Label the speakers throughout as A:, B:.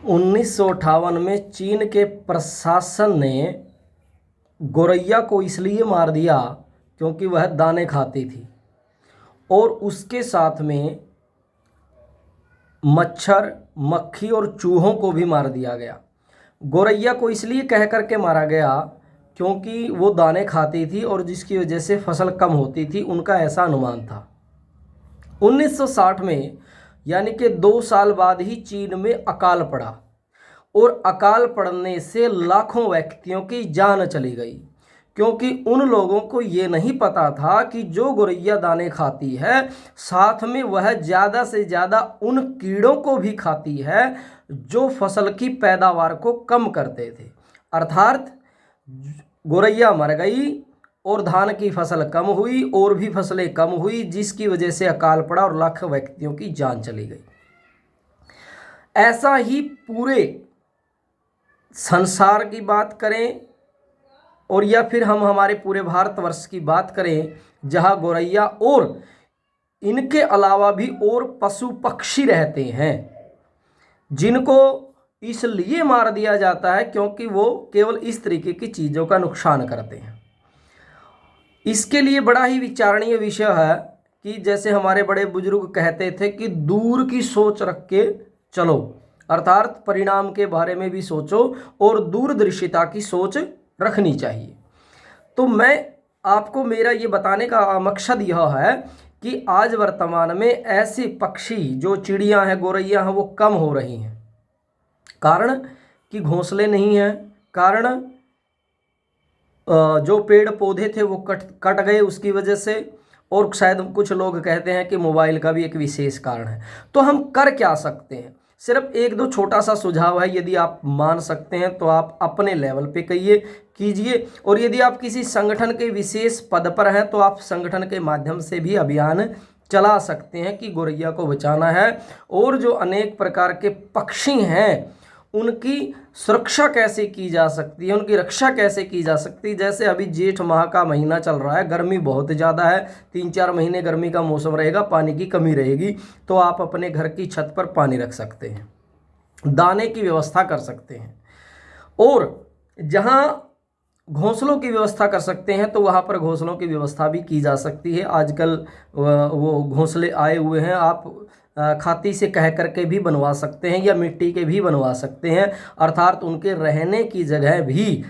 A: 1958 में चीन के प्रशासन ने गौरैया को इसलिए मार दिया क्योंकि वह दाने खाती थी, और उसके साथ में मच्छर, मक्खी और चूहों को भी मार दिया गया। गौरैया को इसलिए कह करके मारा गया क्योंकि वो दाने खाती थी और जिसकी वजह से फसल कम होती थी, उनका ऐसा अनुमान था। 1960 में यानी कि 2 साल बाद ही चीन में अकाल पड़ा, और अकाल पड़ने से लाखों व्यक्तियों की जान चली गई, क्योंकि उन लोगों को ये नहीं पता था कि जो गौरैया दाने खाती है साथ में वह ज़्यादा से ज़्यादा उन कीड़ों को भी खाती है जो फसल की पैदावार को कम करते थे। अर्थात गौरैया मर गई और धान की फसल कम हुई और भी फसलें कम हुई, जिसकी वजह से अकाल पड़ा और लाखों व्यक्तियों की जान चली गई। ऐसा ही पूरे संसार की बात करें और या फिर हम हमारे पूरे भारतवर्ष की बात करें, जहां गौरैया और इनके अलावा भी और पशु पक्षी रहते हैं, जिनको इसलिए मार दिया जाता है क्योंकि वो केवल इस तरीके की चीज़ों का नुकसान करते हैं। इसके लिए बड़ा ही विचारणीय विषय है कि जैसे हमारे बड़े बुजुर्ग कहते थे कि दूर की सोच रख के चलो, अर्थात परिणाम के बारे में भी सोचो और दूरदर्शिता की सोच रखनी चाहिए। तो मैं आपको मेरा ये बताने का मकसद यह है कि आज वर्तमान में ऐसे पक्षी जो चिड़ियां हैं, गौरैया हैं, वो कम हो रही हैं। कारण कि घोंसले नहीं हैं, कारण जो पेड़ पौधे थे वो कट गए उसकी वजह से, और शायद कुछ लोग कहते हैं कि मोबाइल का भी एक विशेष कारण है। तो हम कर क्या सकते हैं? सिर्फ 1-2 छोटा सा सुझाव है, यदि आप मान सकते हैं तो आप अपने लेवल पे कीजिए, और यदि आप किसी संगठन के विशेष पद पर हैं तो आप संगठन के माध्यम से भी अभियान चला सकते हैं कि गौरैया को बचाना है। और जो अनेक प्रकार के पक्षी हैं उनकी सुरक्षा कैसे की जा सकती है, उनकी रक्षा कैसे की जा सकती है। जैसे अभी जेठ माह का महीना चल रहा है, गर्मी बहुत ज़्यादा है, 3-4 महीने गर्मी का मौसम रहेगा, पानी की कमी रहेगी, तो आप अपने घर की छत पर पानी रख सकते हैं, दाने की व्यवस्था कर सकते हैं, और जहाँ घोंसलों की व्यवस्था कर सकते हैं तो वहाँ पर घोंसलों की व्यवस्था भी की जा सकती है। आजकल वो घोंसले आए हुए हैं, आप खाती से कह करके भी बनवा सकते हैं या मिट्टी के भी बनवा सकते हैं। अर्थात उनके रहने की जगह भी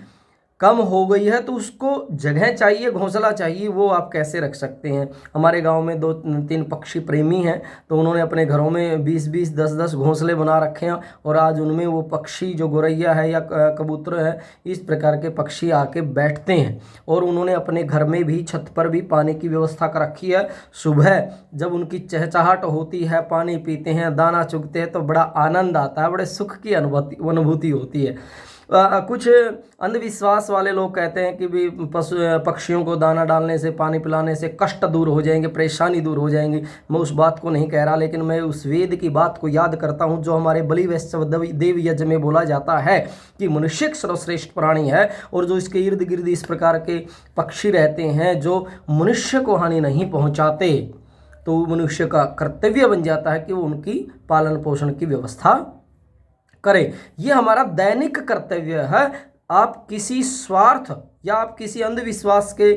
A: कम हो गई है तो उसको जगह चाहिए, घोंसला चाहिए, वो आप कैसे रख सकते हैं। हमारे गांव में 2-3 पक्षी प्रेमी हैं, तो उन्होंने अपने घरों में 20-20, 10-10 घोंसले बना रखे हैं, और आज उनमें वो पक्षी जो गौरैया है या कबूतर है, इस प्रकार के पक्षी आके बैठते हैं। और उन्होंने अपने घर में भी छत पर भी पानी की व्यवस्था कर रखी है। सुबह जब उनकी चहचहाट होती है, पानी पीते हैं, दाना चुगते हैं, तो बड़ा आनंद आता है, बड़े सुख की अनुभूति होती है। कुछ अंधविश्वास वाले लोग कहते हैं कि भी पक्षियों को दाना डालने से, पानी पिलाने से कष्ट दूर हो जाएंगे, परेशानी दूर हो जाएंगी। मैं उस बात को नहीं कह रहा, लेकिन मैं उस वेद की बात को याद करता हूं जो हमारे बलि वैष्णव देव यज्ञ में बोला जाता है कि मनुष्य सर्वश्रेष्ठ प्राणी है, और जो इसके इर्द गिर्द इस प्रकार के पक्षी रहते हैं जो मनुष्य को हानि नहीं पहुँचाते, तो मनुष्य का कर्तव्य बन जाता है कि वो उनकी पालन पोषण की व्यवस्था करें। ये हमारा दैनिक कर्तव्य है। आप किसी स्वार्थ या आप किसी अंधविश्वास के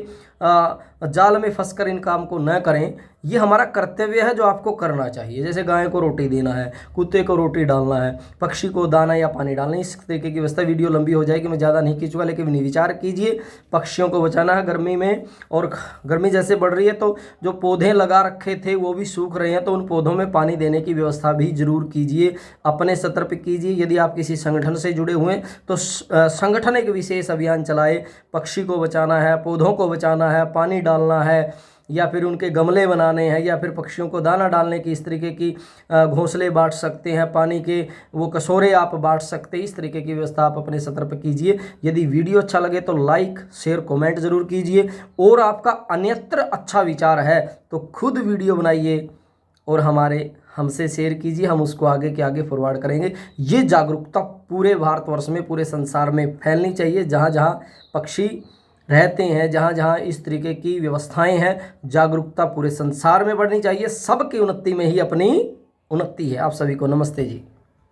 A: जाल में फंसकर इन काम को न करें। ये हमारा कर्तव्य है जो आपको करना चाहिए। जैसे गाय को रोटी देना है, कुत्ते को रोटी डालना है, पक्षी को दाना या पानी डालना है, इस तरीके की व्यवस्था। वीडियो लंबी हो जाएगी, मैं ज़्यादा नहीं खींचूंगा, लेकिन विचार कीजिए। पक्षियों को बचाना है गर्मी में, और गर्मी जैसे बढ़ रही है तो जो पौधे लगा रखे थे वो भी सूख रहे हैं, तो उन पौधों में पानी देने की व्यवस्था भी जरूर कीजिए, अपने स्तर पर कीजिए। यदि आप किसी संगठन से जुड़े हुए हैं तो संगठन एक विशेष अभियान चलाए, पक्षी को बचाना है, पौधों को बचाना है, पानी डालना है, या फिर उनके गमले बनाने हैं, या फिर पक्षियों को दाना डालने की इस तरीके की घोंसले बांट सकते हैं, पानी के वो कसोरे आप बांट सकते हैं। इस तरीके की व्यवस्था आप अपने स्तर पर कीजिए। यदि वीडियो अच्छा लगे तो लाइक, शेयर, कमेंट जरूर कीजिए, और आपका अन्यत्र अच्छा विचार है तो खुद वीडियो बनाइए और हमसे शेयर कीजिए, हम उसको आगे के आगे फॉरवर्ड करेंगे। ये जागरूकता पूरे भारतवर्ष में, पूरे संसार में फैलनी चाहिए। जहाँ जहाँ पक्षी रहते हैं, जहाँ जहाँ इस तरीके की व्यवस्थाएं हैं, जागरूकता पूरे संसार में बढ़नी चाहिए। सबकी उन्नति में ही अपनी उन्नति है। आप सभी को नमस्ते जी।